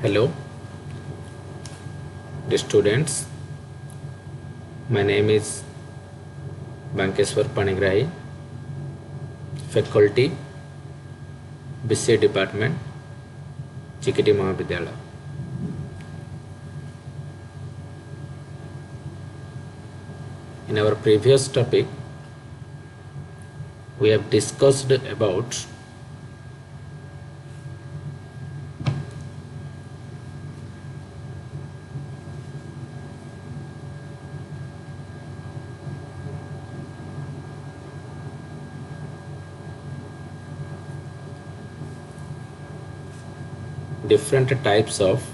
Hello, dear students. My name is Bankeswar Panigrahi, Faculty, BCA Department, Chikiti Mahavidyalaya. In our previous topic, we have discussed about different types of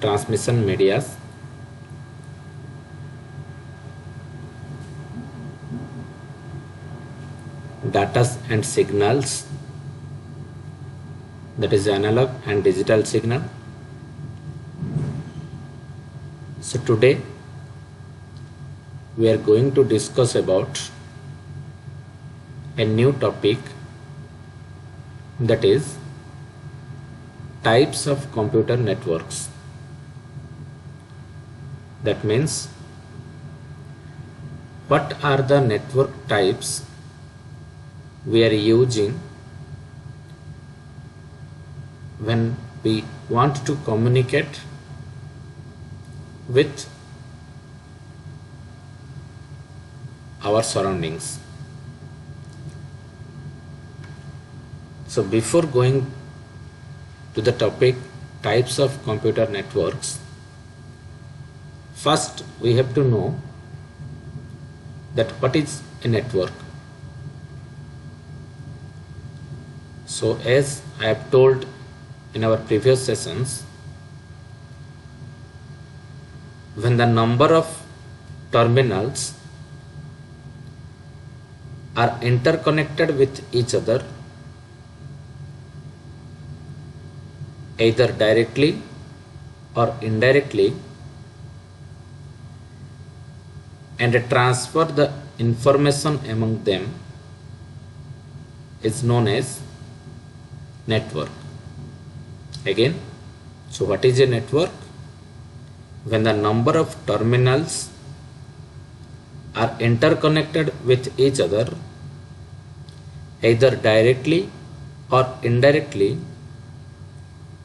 transmission medias, data and signals, that is analog and digital signal. So today we are going to discuss about a new topic, that is types of computer networks. That means what are the network types we are using when we want to communicate with our surroundings. So before going to the topic types of computer networks, first we have to know that what is a network. So as I have told in our previous sessions, when the number of terminals are interconnected with each other, either directly or indirectly, and transfer the information among them, is known as network. Again, so what is a network? When the number of terminals are interconnected with each other, either directly or indirectly,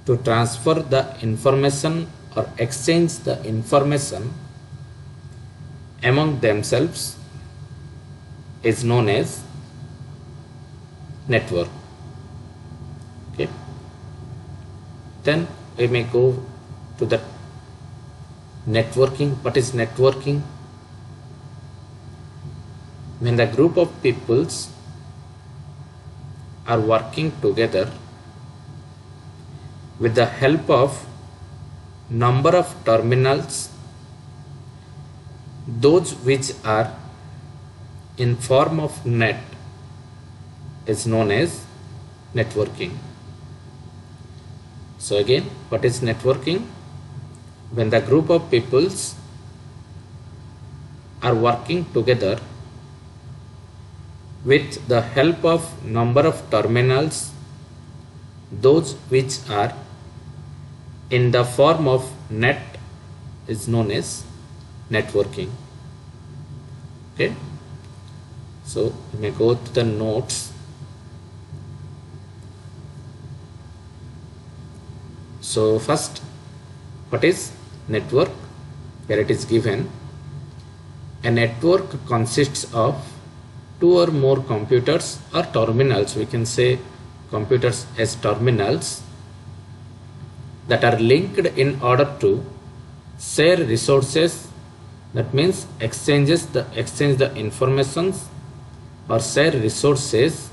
to transfer the information or exchange the information among themselves, is known as network. Okay. Then we may go to the networking. What is networking? When the group of peoples are working together with the help of number of terminals, those which are in form of net, is known as networking. So again, what is networking? When the group of peoples are working together with the help of number of terminals, those which are in the form of net, is known as networking. Okay, so we may go to the notes. So first, what is network? Here it is given: a network consists of two or more computers or terminals. We can say computers as terminals that are linked in order to share resources. That means exchange the informations or share resources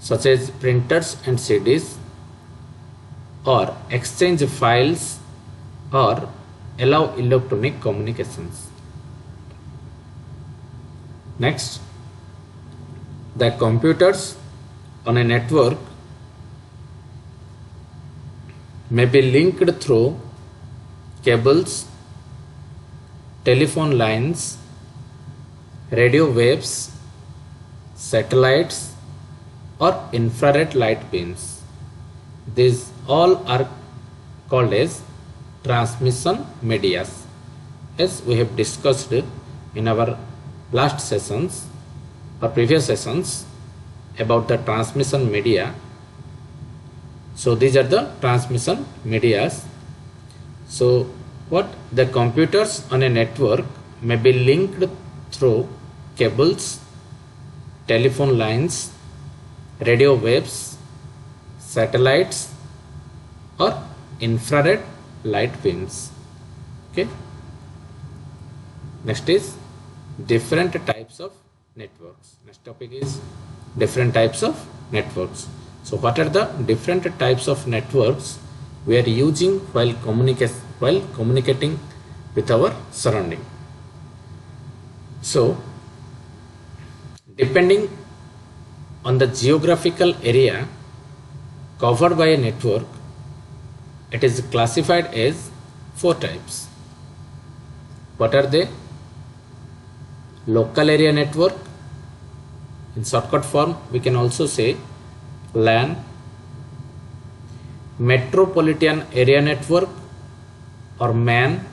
such as printers and CDs, or exchange files, or allow electronic communications. Next, the computers on a network may be linked through cables, telephone lines, radio waves, satellites, or infrared light beams. These all are called as transmission medias, as we have discussed in our last sessions or previous sessions about the transmission media. So these are the transmission medias. So what the computers on a network may be linked through cables, telephone lines, radio waves, satellites, or infrared light beams. Okay. Next is different types of networks. Next topic is different types of networks. So what are the different types of networks we are using while communicating with our surrounding? So depending on the geographical area covered by a network, it is classified as 4 types. What are they? Local area network. In shortcut form, we can also say LAN. Metropolitan area network or MAN.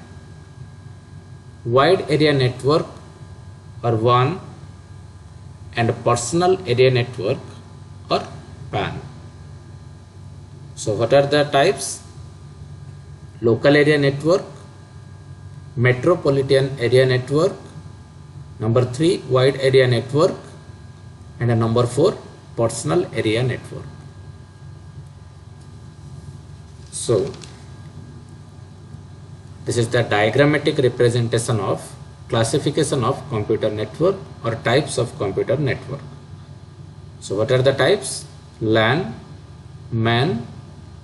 Wide area network or WAN. And personal area network or PAN. So what are the types? Local area network, metropolitan area network, number 3 wide area network, and number 4 personal area network. So this is the diagrammatic representation of classification of computer network or types of computer network. So what are the types? LAN, MAN,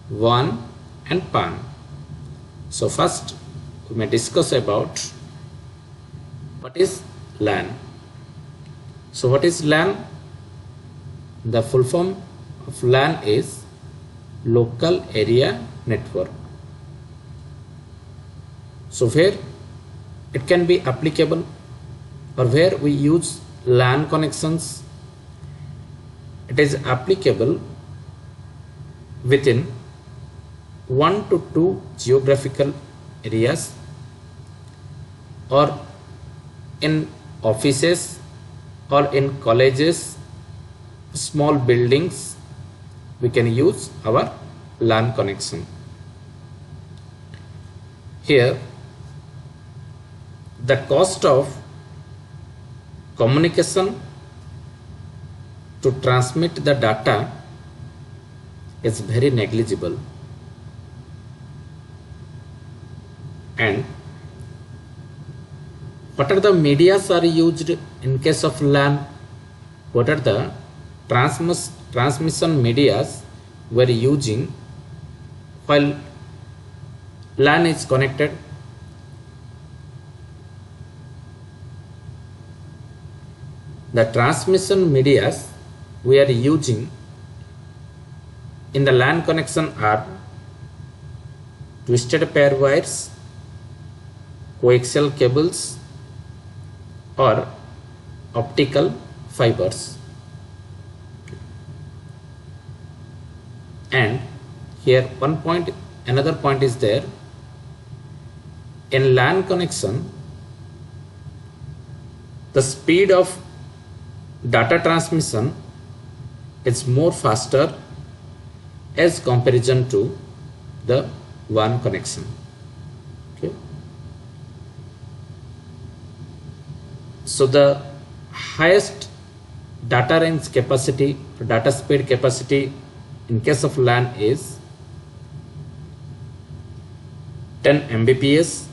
WAN, and PAN. So first we may discuss about what is LAN. So what is LAN? The full form of LAN is local area network. So where it can be applicable or where we use LAN connections, it is applicable within 1 to 2 geographical areas or in offices or in colleges, small buildings. We can use our LAN connection. Here the cost of communication to transmit the data is very negligible, and what are the medias are used in case of LAN? What are the transmission medias we are using while LAN is connected? The transmission medias we are using in the LAN connection are twisted pair wires, coaxial cables, or optical fibers. And here another point is there. In LAN connection, the speed of data transmission is more faster as comparison to the WAN connection. Okay. So the highest data range capacity, data speed capacity in case of LAN is 10 Mbps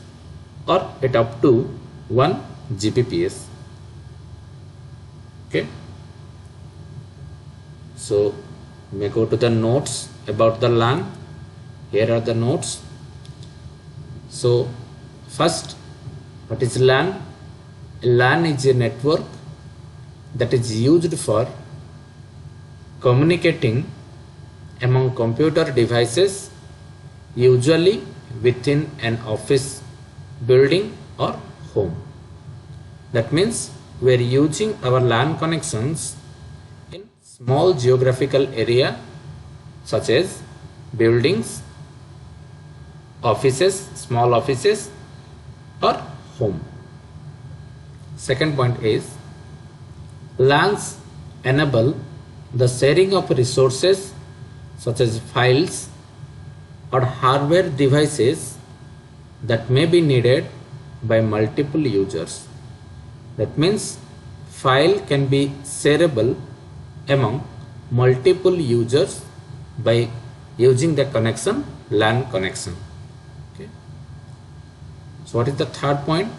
or it up to 1 Gbps. Okay. So we may go to the notes about the LAN. Here are the notes. So first, what is LAN? LAN is a network that is used for communicating among computer devices, usually within an office building or home. That means we are using our LAN connections in small geographical area such as buildings, offices, small offices, or home. Second point is LANs enable the sharing of resources such as files or hardware devices that may be needed by multiple users. That means file can be shareable among multiple users by using the connection LAN connection. Okay. So what is the third point?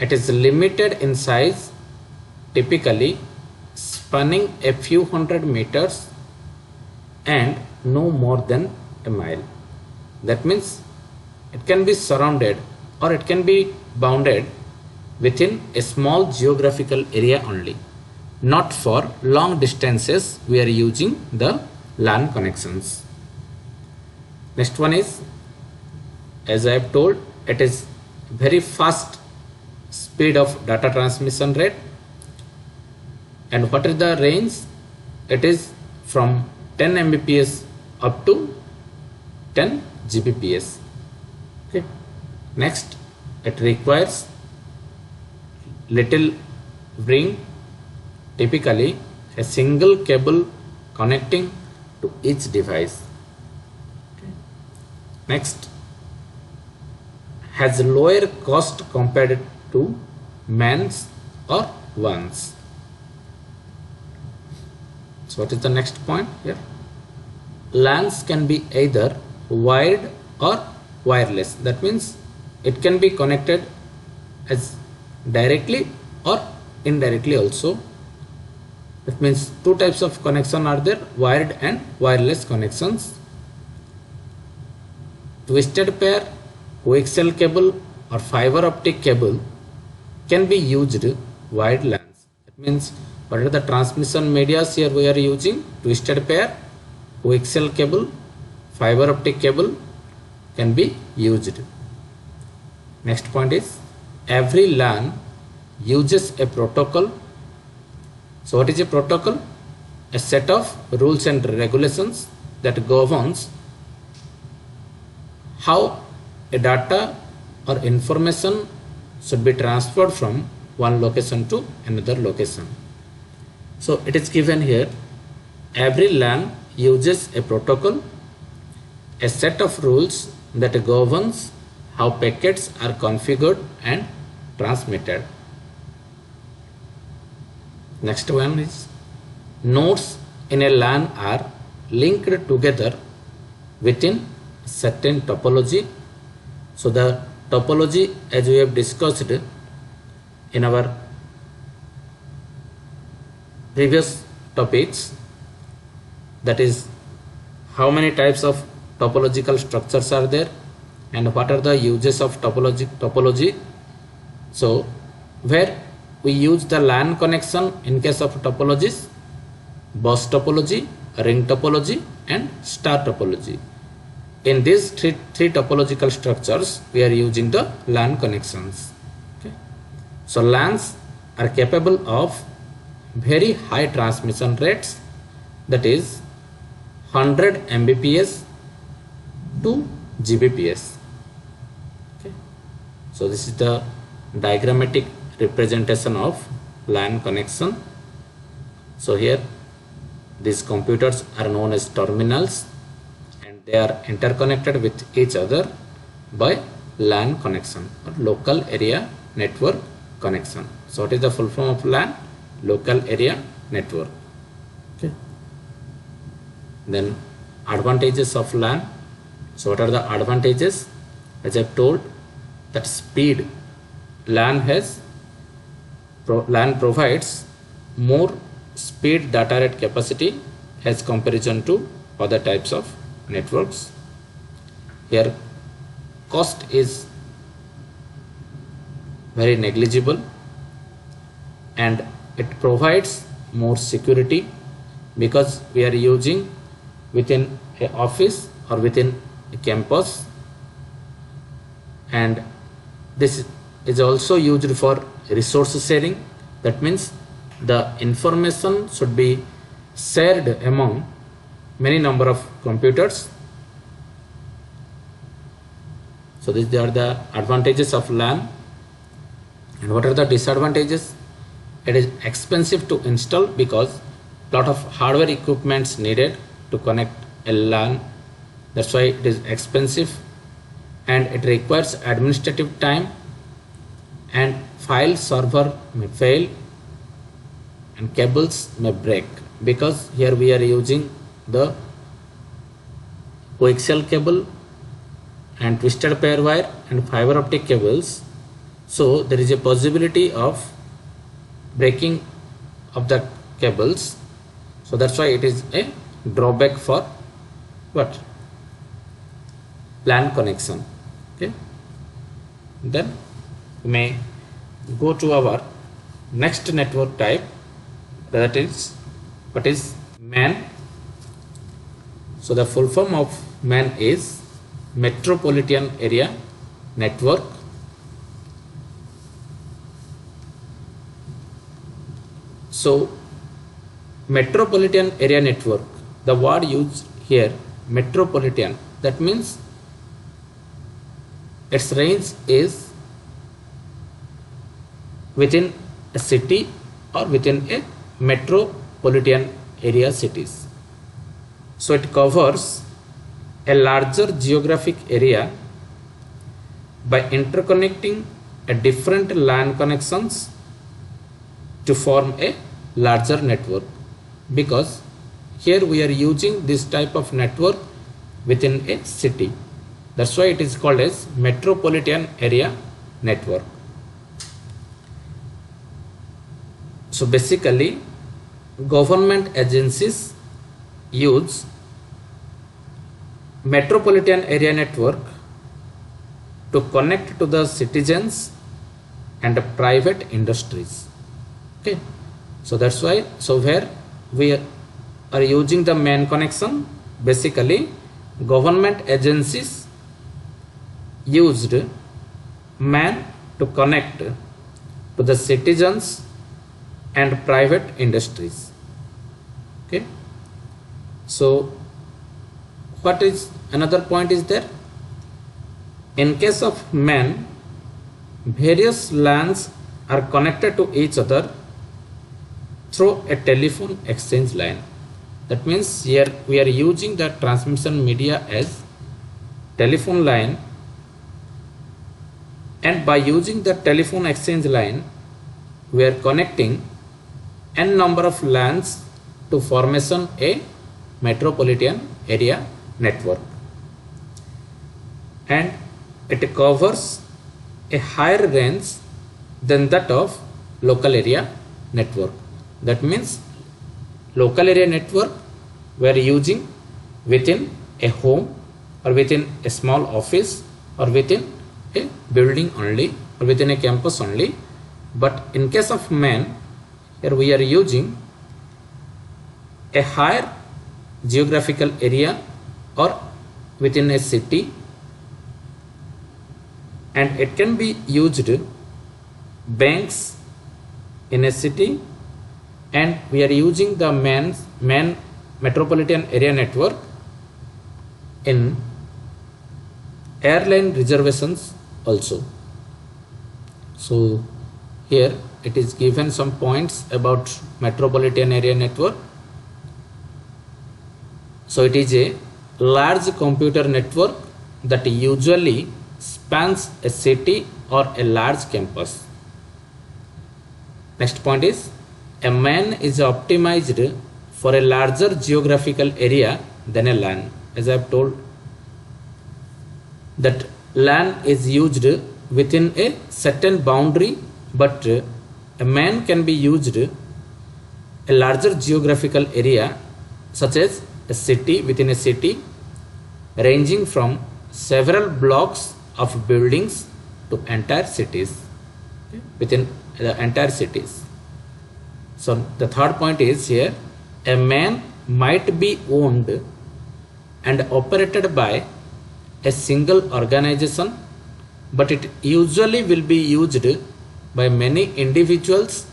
It is limited in size, typically spanning a few hundred meters and no more than a mile. That means it can be surrounded or it can be bounded within a small geographical area only. Not for long distances we are using the LAN connections. Next one is, as I have told, it is very fast speed of data transmission rate. And what is the range? It is from 10 Mbps up to 10 Gbps. Okay. Next, it requires little ring, typically a single cable connecting to each device. Okay. Next, has lower cost compared to MANs or WANs. So what is the next point here? LANs can be either wired or wireless. That means it can be connected as directly or indirectly also. That means two types of connection are there, wired and wireless connections. Twisted pair, coaxial cable or fiber optic cable can be used wired LANs. That means what are the transmission medias here we are using? Twisted pair, coaxial cable, fiber optic cable can be used. Next point is every LAN uses a protocol. So what is a protocol? A set of rules and regulations that governs how a data or information should be transferred from one location to another location. So it is given here, every LAN uses a protocol, a set of rules that governs how packets are configured and transmitted. Next one is nodes in a LAN are linked together within certain topology. So the topology, as we have discussed in our previous topics, that is how many types of topological structures are there and what are the uses of topology. So where we use the LAN connection in case of topologies, bus topology, ring topology and star topology. In these three topological structures we are using the LAN connections. Okay. So LANs are capable of very high transmission rates, that is 100 Mbps to Gbps. Okay. So this is the diagrammatic representation of LAN connection. So here these computers are known as terminals and they are interconnected with each other by LAN connection or local area network connection. So what is the full form of LAN? Local area network. Okay. Then advantages of LAN. So what are the advantages? As I have told, that speed. LAN provides more speed data rate capacity as comparison to other types of networks. Here cost is very negligible and it provides more security because we are using within an office or within a campus, and this is also used for resource sharing. That means the information should be shared among many number of computers So these are the advantages of LAN. And what are the disadvantages? It is expensive to install because lot of hardware equipments needed to connect a LAN. That's why it is expensive, and it requires administrative time, and file server may fail, and cables may break, because here we are using the coaxial cable and twisted pair wire and fiber optic cables. So there is a possibility of breaking of the cables. So that's why it is a drawback for what? LAN connection. Okay. Then we may go to our next network type, that is what is MAN. So the full form of MAN is Metropolitan Area Network. So Metropolitan Area Network, the word used here, metropolitan, that means its range is within a city or within a metropolitan area cities. So it covers a larger geographic area by interconnecting a different LAN connections to form a larger network, because here we are using this type of network within a city. That's why it is called as metropolitan area network. So basically government agencies use metropolitan area network to connect to the citizens and private industries. Okay, so that's why, so where we are using the MAN connection, basically government agencies used MAN to connect to the citizens and private industries. Okay, so what is another point is there? In case of MAN, various LANs are connected to each other through a telephone exchange line. That means here we are using the transmission media as telephone line, and by using the telephone exchange line we are connecting n number of LANs to formation a metropolitan area network, and it covers a higher range than that of local area network. That means local area network we are using within a home or within a small office or within a building only or within a campus only, but in case of MAN, here we are using a higher geographical area or within a city, and it can be used banks in a city, and we are using the MAN metropolitan area network in airline reservations also. So here it is given some points about metropolitan area network. So it is a large computer network that usually spans a city or a large campus. Next point is, a MAN is optimized for a larger geographical area than a LAN. As I have told, that LAN is used within a certain boundary, but a MAN can be used a larger geographical area, such as a city within a city, ranging from several blocks of buildings to entire cities, within the entire cities. So the third point is here, a MAN might be owned and operated by a single organization, but it usually will be used by many individuals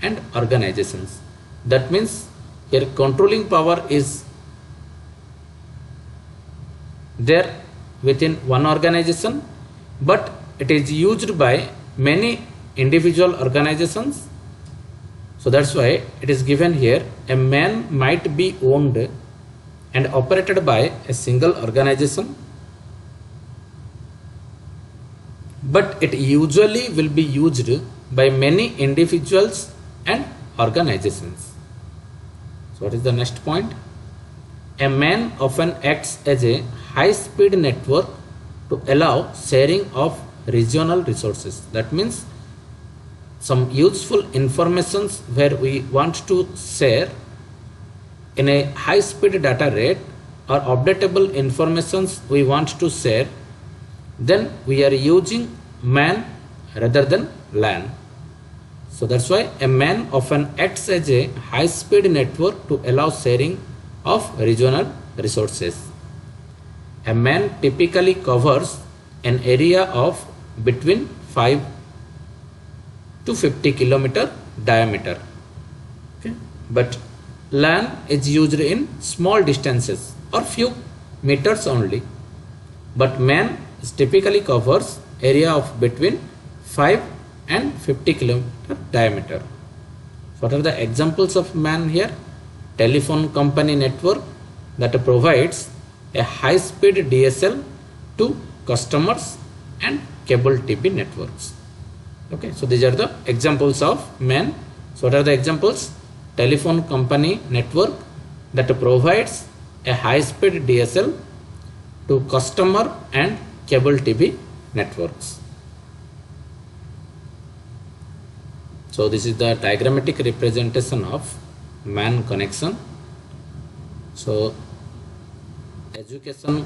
and organizations. That means here controlling power is there within one organization, but it is used by many individual organizations. So that's why it is given here, a MAN might be owned and operated by a single organization, but it usually will be used by many individuals and organizations. So what is the next point? A MAN often acts as a high-speed network to allow sharing of regional resources. That means some useful informations where we want to share in a high-speed data rate, or updatable informations we want to share, then we are using MAN rather than LAN. So that's why a MAN often acts as a high-speed network to allow sharing of regional resources. A MAN typically covers an area of between 5 to 50 kilometer diameter. Okay. But LAN is used in small distances or few meters only. But MAN typically covers area of between 5 and 50 kilometer diameter. What are the examples of MAN here? Telephone company network that provides a high-speed DSL to customers, and cable TV networks. Okay, so these are the examples of MAN. So what are the examples? Telephone company network that provides a high-speed DSL to customer and cable TV networks. So this is the diagrammatic representation of MAN connection. So education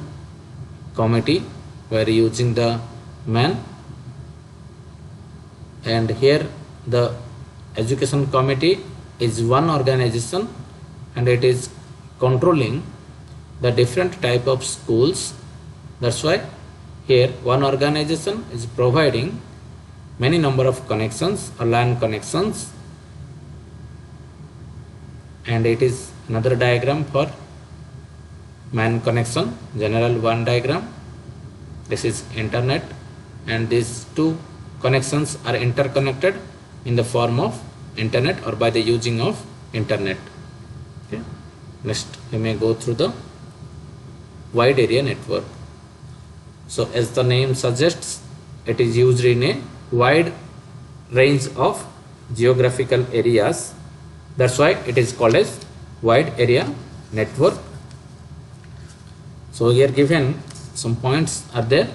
committee were using the MAN, and here the education committee is one organization and it is controlling the different type of schools. That's why here one organization is providing many number of connections or LAN connections, and it is another diagram for MAN connection, general one diagram. This is internet, and these two connections are interconnected in the form of internet or by the using of internet. Okay. Next we may go through the wide area network. So as the name suggests, it is used in a wide range of geographical areas. That's why it is called as wide area network. So here given some points are there.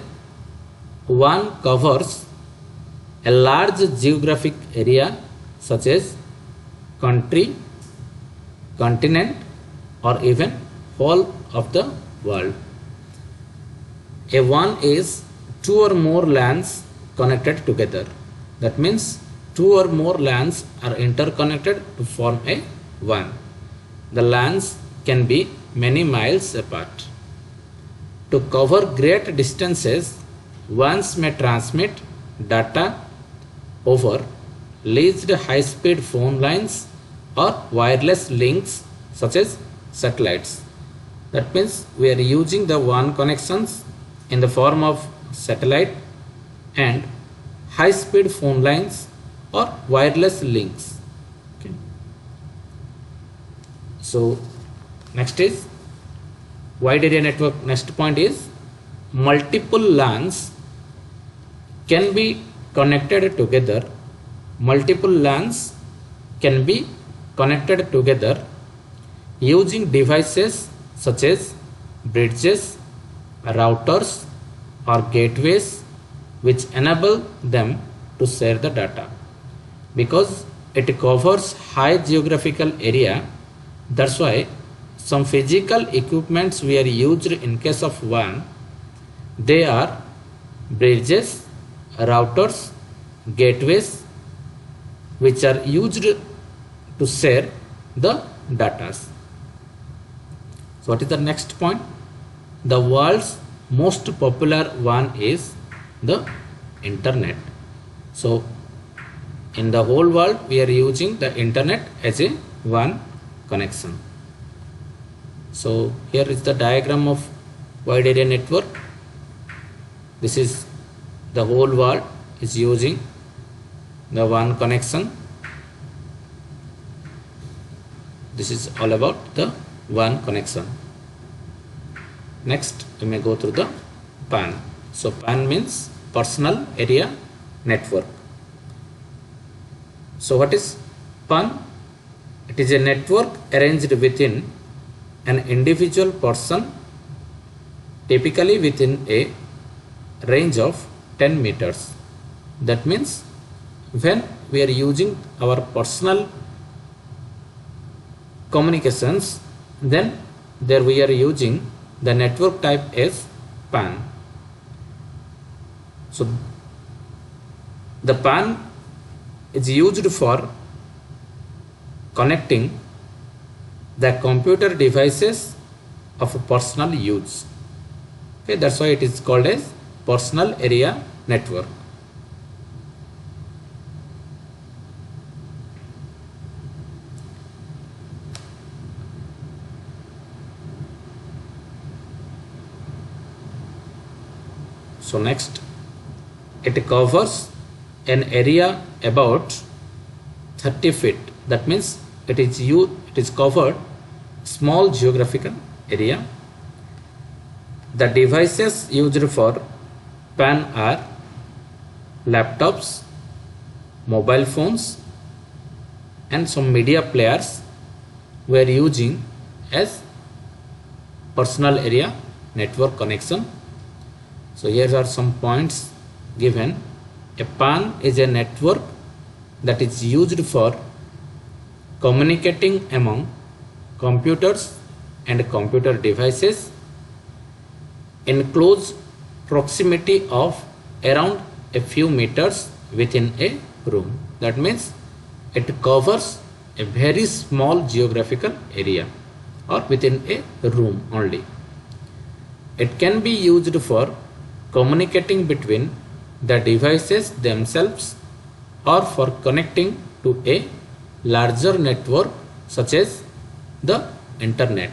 One covers a large geographic area such as country, continent, or even whole of the world. A WAN is two or more LANs connected together. That means two or more LANs are interconnected to form a WAN. The LANs can be many miles apart. To cover great distances, WANs may transmit data over leased high-speed phone lines or wireless links such as satellites. That means we are using the WAN connections in the form of satellite and high-speed phone lines or wireless links. Okay. So next is wide area network. Next point is multiple LANs can be connected together. Multiple LANs can be connected together using devices such as bridges, routers, or gateways, which enable them to share the data. Because it covers high geographical area, that's why some physical equipments we are used in case of WAN. They are bridges, routers, gateways, which are used to share the data. So what is the next point? The world's most popular WAN is the internet. So in the whole world we are using the internet as a WAN connection. So here is the diagram of wide area network. This is the whole world is using the WAN connection. This is all about the WAN connection. Next, we may go through the PAN. So PAN means personal area network. So what is PAN? It is a network arranged within an individual person, typically within a range of 10 meters. That means when we are using our personal communications, then there we are using the network type as PAN. So the PAN is used for connecting the computer devices of personal use. Okay, that's why it is called as personal area network. So next, it covers an area about 30 feet. That means it is covered small geographical area. The devices used for PAN are laptops, mobile phones, and some media players we are using as personal area network connection. So here are some points given. A PAN is a network that is used for communicating among computers and computer devices in close proximity of around a few meters within a room. That means it covers a very small geographical area or within a room only. It can be used for communicating between the devices themselves or for connecting to a larger network such as the internet.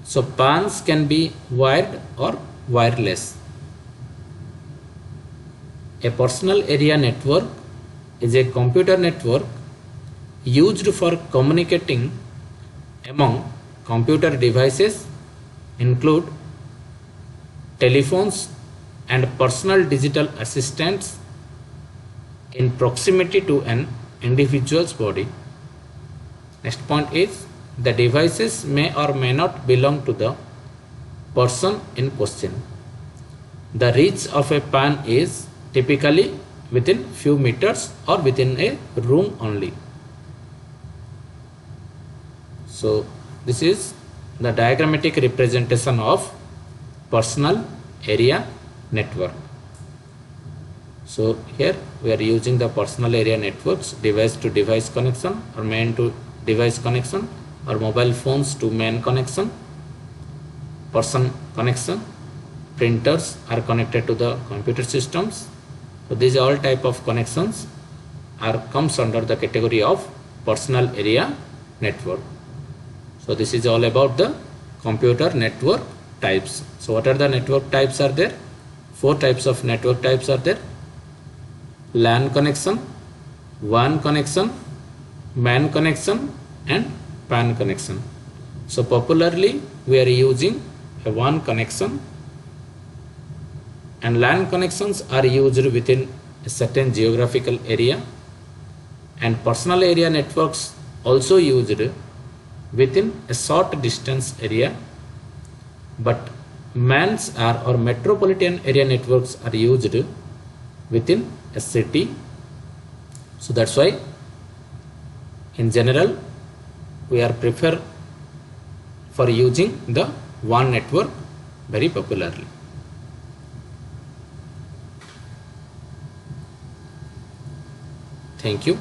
So PANs can be wired or wireless. A personal area network is a computer network used for communicating among computer devices, include telephones and personal digital assistants in proximity to an individual's body. Next point is the devices may or may not belong to the person in question. The reach of a PAN is typically within few meters or within a room only. So this is the diagrammatic representation of personal area network. So here we are using the personal area networks, device to device connection or man to device connection or mobile phones to man connection, person connection, printers are connected to the computer systems. So these all type of connections comes under the category of personal area network. So this is all about the computer network types. So what are the network types are there? 4 types of network types are there. LAN connection, WAN connection, MAN connection and PAN connection. So popularly we are using a WAN connection, and LAN connections are used within a certain geographical area, and personal area networks also used within a short distance area, but MANs are or metropolitan area networks are used within a city. So that's why in general we are prefer for using the WAN network very popularly. Thank you.